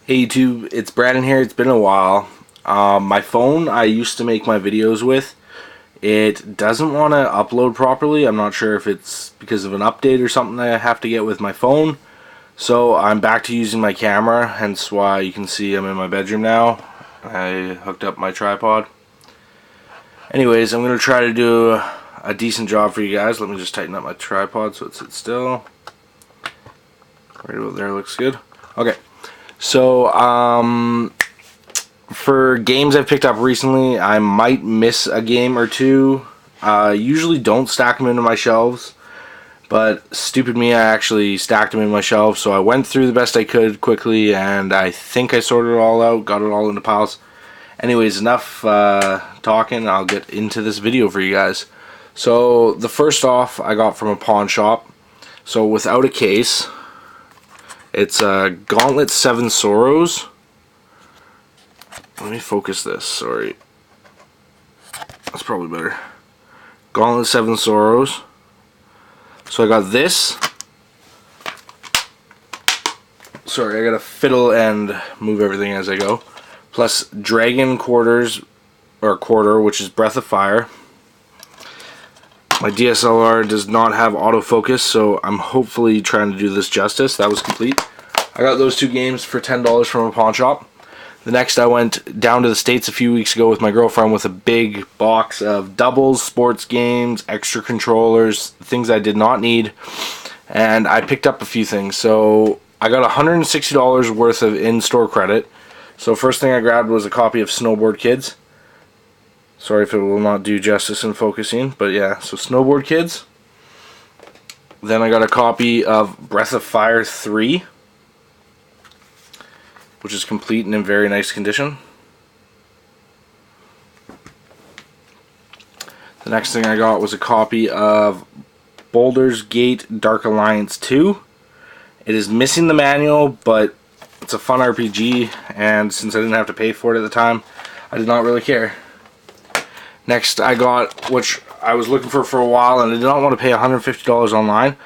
Hey YouTube, it's Brandon here. It's been a while. My phone I used to make my videos with, it doesn't want to upload properly. I'm not sure if it's because of an update or something that I have to get with my phone. So I'm back to using my camera, hence why you can see I'm in my bedroom now. I hooked up my tripod. Anyways, I'm going to try to do a decent job for you guys. Let me just tighten up my tripod so it sits still. Right about there looks good. Okay. So, for games I've picked up recently, I might miss a game or two. Usually don't stack them into my shelves, but stupid me, I actually stacked them in my shelves, so I went through the best I could quickly, and I think I sorted it all out, got it all into piles. Anyways, enough talking, I'll get into this video for you guys. So, the first off I got from a pawn shop, so without a case. It's a Gauntlet 7 Sorrows. Let me focus this, sorry. That's probably better. Gauntlet 7 Sorrows. So I got this. Sorry, I gotta fiddle and move everything as I go. Plus Dragon Quarters, or Quarter, which is Breath of Fire. My DSLR does not have autofocus, so I'm hopefully trying to do this justice. That was complete. I got those two games for $10 from a pawn shop. The next, I went down to the States a few weeks ago with my girlfriend with a big box of doubles, sports games, extra controllers, things I did not need. And I picked up a few things. So I got $160 worth of in-store credit. So first thing I grabbed was a copy of Snowboard Kids. Sorry if it will not do justice in focusing, but yeah, so Snowboard Kids. Then I got a copy of Breath of Fire 3, which is complete and in very nice condition. The next thing I got was a copy of Baldur's Gate Dark Alliance 2. It is missing the manual, but it's a fun RPG, and since I didn't have to pay for it at the time, I did not really care. Next, I got, which I was looking for a while, and I did not want to pay $150 online.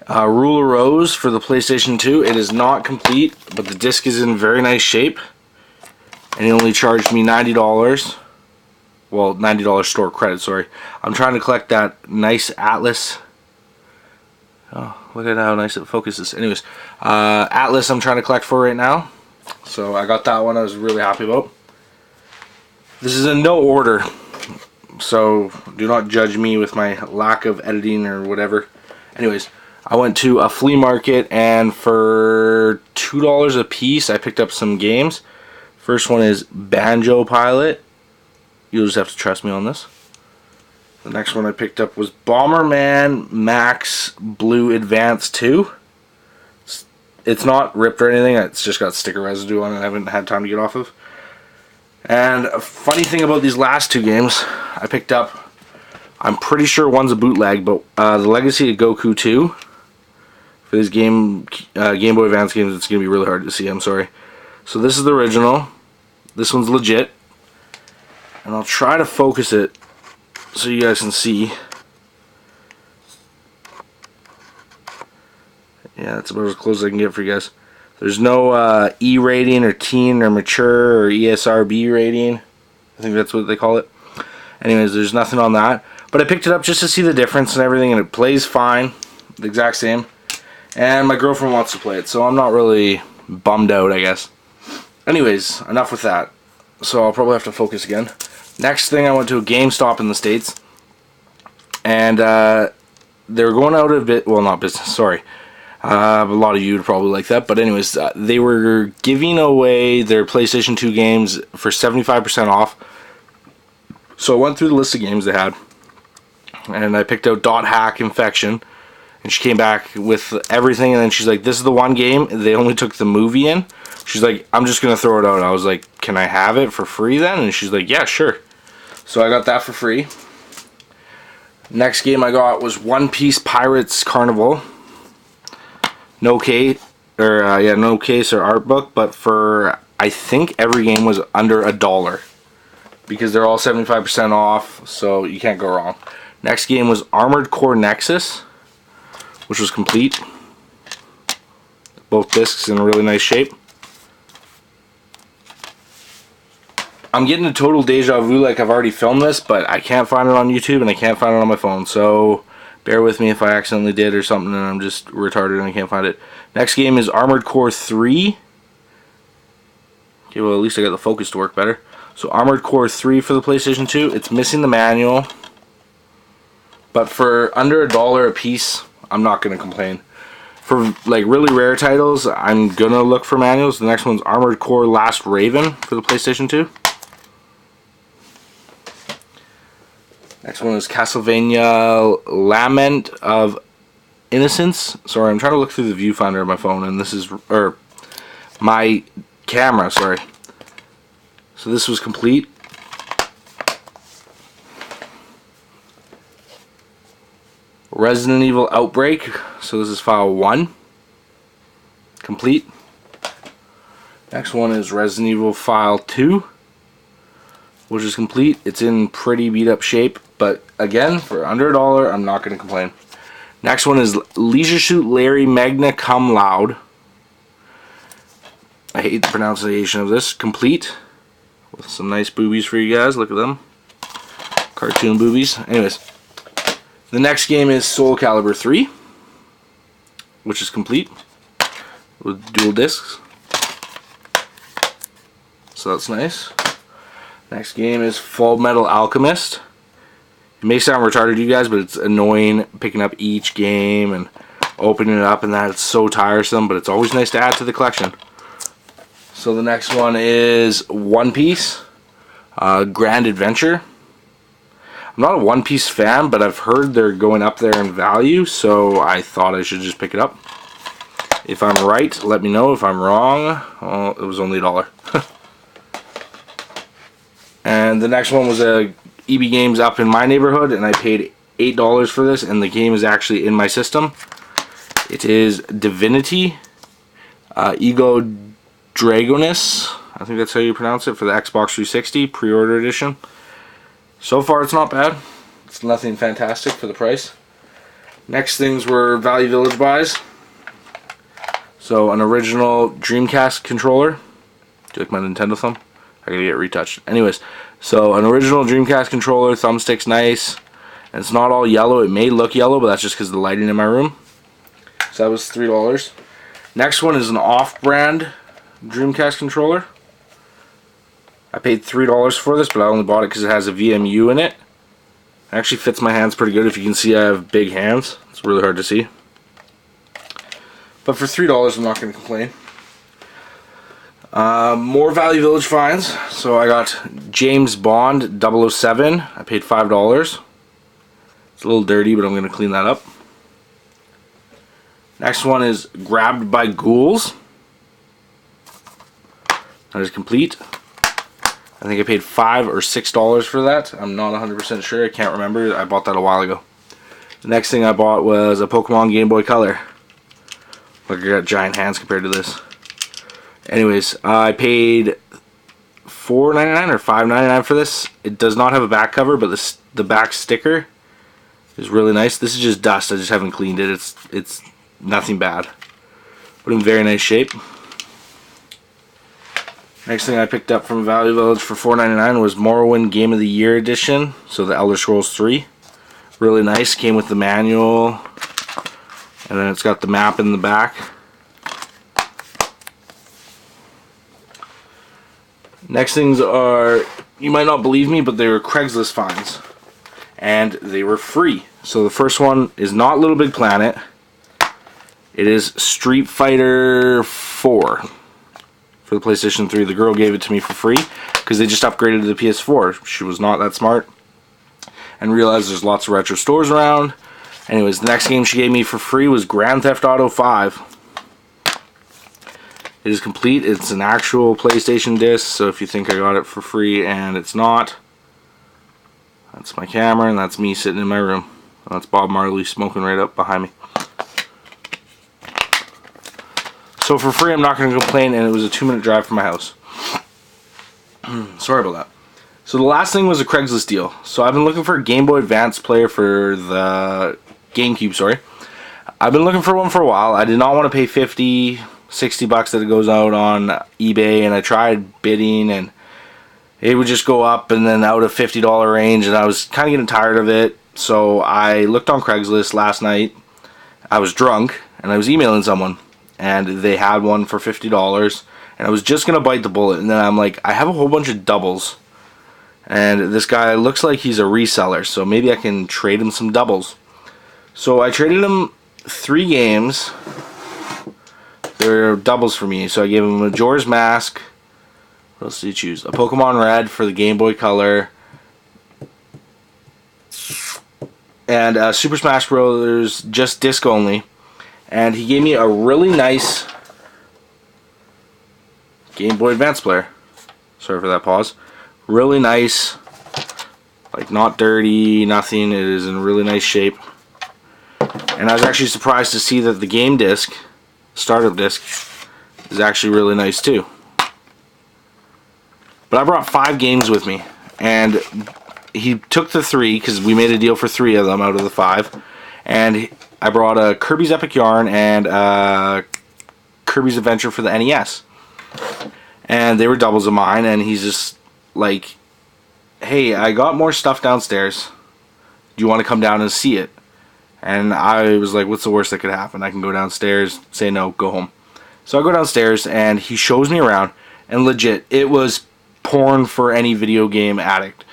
Rule of Rose for the PlayStation 2. It is not complete, but the disc is in very nice shape. And he only charged me $90. Well, $90 store credit, sorry. I'm trying to collect that nice Atlas. Oh, look at how nice it focuses. Anyways, Atlas I'm trying to collect for right now. So I got that one I was really happy about. This is in no order, so do not judge me with my lack of editing or whatever. Anyways, I went to a flea market, and for $2 a piece I picked up some games. First one is Banjo Pilot. You'll just have to trust me on this. The next one I picked up was Bomberman Max Blue Advance 2. It's not ripped or anything, it's just got sticker residue on it I haven't had time to get off of. And a funny thing about these last two games I picked up, I'm pretty sure one's a bootleg, but the Legacy of Goku 2. For these Game Boy Advance games, it's going to be really hard to see, I'm sorry. So this is the original. This one's legit. And I'll try to focus it so you guys can see. Yeah, that's about as close as I can get for you guys. There's no E rating or teen or mature or ESRB rating. I think that's what they call it. Anyways, there's nothing on that. But I picked it up just to see the difference and everything, and it plays fine. The exact same. And my girlfriend wants to play it, so I'm not really bummed out, I guess. Anyways, enough with that. So I'll probably have to focus again. Next thing, I went to a GameStop in the States. And they were going out of bit, well, not business, sorry. A lot of you would probably like that, but anyways, they were giving away their PlayStation 2 games for 75% off. So I went through the list of games they had, and I picked out Dot Hack Infection, and she came back with everything, and then she's like, this is the one game, they only took the movie in. She's like, I'm just going to throw it out. I was like, can I have it for free then? And she's like, yeah, sure. So I got that for free. Next game I got was One Piece Pirates Carnival. No case or art book, but for I think every game was under $1 because they're all 75% off, so you can't go wrong. Next game was Armored Core Nexus, which was complete. Both discs in really nice shape. I'm getting a total deja vu like I've already filmed this, but I can't find it on YouTube and I can't find it on my phone, so bear with me if I accidentally did or something and I'm just retarded and I can't find it. Next game is Armored Core 3. Okay, well at least I got the focus to work better. So Armored Core 3 for the PlayStation 2. It's missing the manual, but for under $1 a piece, I'm not going to complain. For like really rare titles, I'm going to look for manuals. The next one's Armored Core Last Raven for the PlayStation 2. Next one is Castlevania Lament of Innocence. Sorry, I'm trying to look through the viewfinder of my phone, and this is, or my camera, sorry. So this was complete. Resident Evil Outbreak. So this is file 1. Complete. Next one is Resident Evil file 2, which is complete. It's in pretty beat up shape, but again, for under $1, I'm not going to complain. Next one is Leisure Suit Larry Magna Cum Laude. I hate the pronunciation of this. Complete. With some nice boobies for you guys. Look at them. Cartoon boobies. Anyways. The next game is Soul Calibur 3, which is complete. With dual discs. So that's nice. Next game is Full Metal Alchemist. It may sound retarded to you guys, but it's annoying picking up each game and opening it up and that. It's so tiresome, but it's always nice to add to the collection. So the next one is One Piece Grand Adventure. I'm not a One Piece fan, but I've heard they're going up there in value, so I thought I should just pick it up. If I'm right, let me know. If I'm wrong, well, it was only $1. And the next one was a EB Games up in my neighborhood, and I paid $8 for this, and the game is actually in my system. It is Divinity Ego Dragonis. I think that's how you pronounce it, for the Xbox 360 pre-order edition. So far it's not bad. It's nothing fantastic for the price. Next things were Value Village buys. So an original Dreamcast controller. Do you like my Nintendo thumb? I gotta get retouched. Anyways, so an original Dreamcast controller, thumbstick's nice. And it's not all yellow. It may look yellow, but that's just because of the lighting in my room. So that was $3. Next one is an off-brand Dreamcast controller. I paid $3 for this, but I only bought it because it has a VMU in it. It actually fits my hands pretty good. If you can see, I have big hands. It's really hard to see. But for $3, I'm not going to complain. More Value Village finds. So I got James Bond 007. I paid $5. It's a little dirty, but I'm going to clean that up. Next one is Grabbed by Ghouls. That is complete. I think I paid $5 or $6 for that. I'm not 100% sure. I can't remember. I bought that a while ago. The next thing I bought was a Pokemon Game Boy Color. Look, I got giant hands compared to this. Anyways, I paid $4.99 or $5.99 for this. It does not have a back cover, but the back sticker is really nice. This is just dust. I just haven't cleaned it. It's nothing bad, but in very nice shape. Next thing I picked up from Value Village for $4.99 was Morrowind Game of the Year Edition. So the Elder Scrolls 3. Really nice. Came with the manual. And then it's got the map in the back. Next things are, you might not believe me, but they were Craigslist finds. And they were free. So the first one is not Little Big Planet. It is Street Fighter 4. For the PlayStation 3. The girl gave it to me for free because they just upgraded to the PS4. She was not that smart and realized there's lots of retro stores around. Anyways, the next game she gave me for free was Grand Theft Auto 5. It is complete. It's an actual PlayStation disc, so if you think I got it for free and it's not, that's my camera and that's me sitting in my room. And that's Bob Marley smoking right up behind me. So for free, I'm not going to complain, and it was a 2-minute drive from my house. Sorry about that. So the last thing was a Craigslist deal. So I've been looking for a Game Boy Advance player for the GameCube, sorry. I've been looking for one for a while. I did not want to pay $50, $60 that it goes out on eBay, and I tried bidding, and it would just go up and then out of $50 range, and I was kind of getting tired of it. So I looked on Craigslist last night. I was drunk and I was emailing someone, and they had one for $50, and I was just gonna bite the bullet, and then I'm like, I have a whole bunch of doubles, and this guy looks like he's a reseller, so maybe I can trade him some doubles. So I traded him 3 games. They're doubles for me, so I gave him a Majora's Mask. What else did you choose? A Pokemon Red for the Game Boy Color, and Super Smash Bros. Just disc only. And he gave me a really nice Game Boy Advance player. Sorry for that pause. Really nice, like not dirty, nothing. It is in really nice shape. And I was actually surprised to see that the game disc, startup disc, is actually really nice too. But I brought 5 games with me, and he took the 3 because we made a deal for 3 of them out of the 5. And I brought a Kirby's Epic Yarn and Kirby's Adventure for the NES. And they were doubles of mine, and he's just like, hey, I got more stuff downstairs. Do you want to come down and see it? And I was like, what's the worst that could happen? I can go downstairs, say no, go home. So I go downstairs, and he shows me around, and legit, it was porn for any video game addict.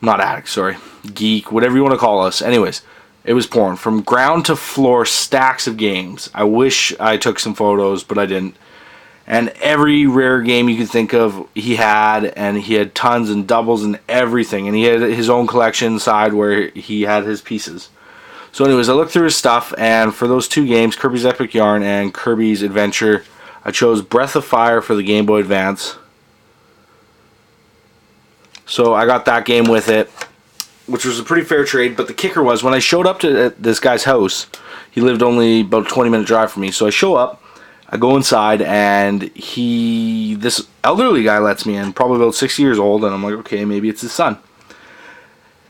Not addict, sorry. Geek, whatever you want to call us. Anyways, it was porn. From ground to floor, stacks of games. I wish I took some photos, but I didn't. And every rare game you could think of, he had. And he had tons and doubles and everything. And he had his own collection inside where he had his pieces. So anyways, I looked through his stuff. And for those 2 games, Kirby's Epic Yarn and Kirby's Adventure, I chose Breath of Fire for the Game Boy Advance. So I got that game with it, which was a pretty fair trade. But the kicker was, when I showed up to this guy's house, he lived only about a 20-minute drive from me. So I show up, I go inside, and this elderly guy lets me in, probably about 60 years old, and I'm like, okay, maybe it's his son.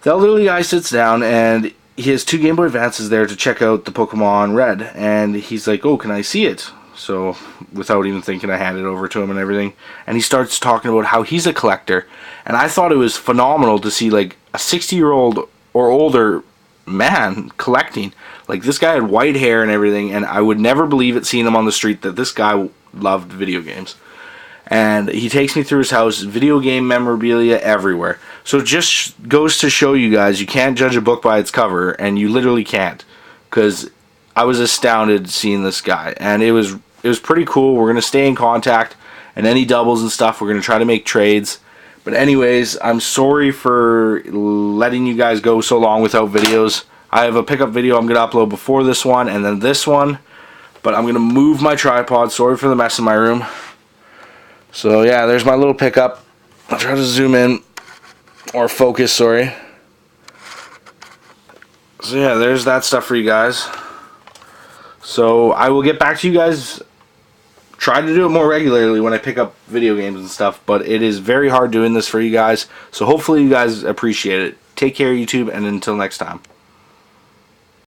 The elderly guy sits down, and he has 2 Game Boy Advances there to check out the Pokemon Red, and he's like, oh, can I see it? So without even thinking, I handed it over to him and everything, and he starts talking about how he's a collector. And I thought it was phenomenal to see like a 60-year-old or older man collecting. Like, this guy had white hair and everything, and I would never believe it seeing him on the street that this guy loved video games. And he takes me through his house, video game memorabilia everywhere. So it just goes to show you guys, you can't judge a book by its cover, and you literally can't. Because I was astounded seeing this guy, and it was pretty cool. We're going to stay in contact, and any doubles and stuff, we're going to try to make trades. But anyways, I'm sorry for letting you guys go so long without videos. I have a pickup video I'm going to upload before this one, and then this one. But I'm going to move my tripod. Sorry for the mess in my room. So yeah, there's my little pickup. I'll try to zoom in, or focus, sorry. So yeah, there's that stuff for you guys. So I will get back to you guys. Try to do it more regularly when I pick up video games and stuff, but it is very hard doing this for you guys. So hopefully you guys appreciate it. Take care, YouTube, and until next time.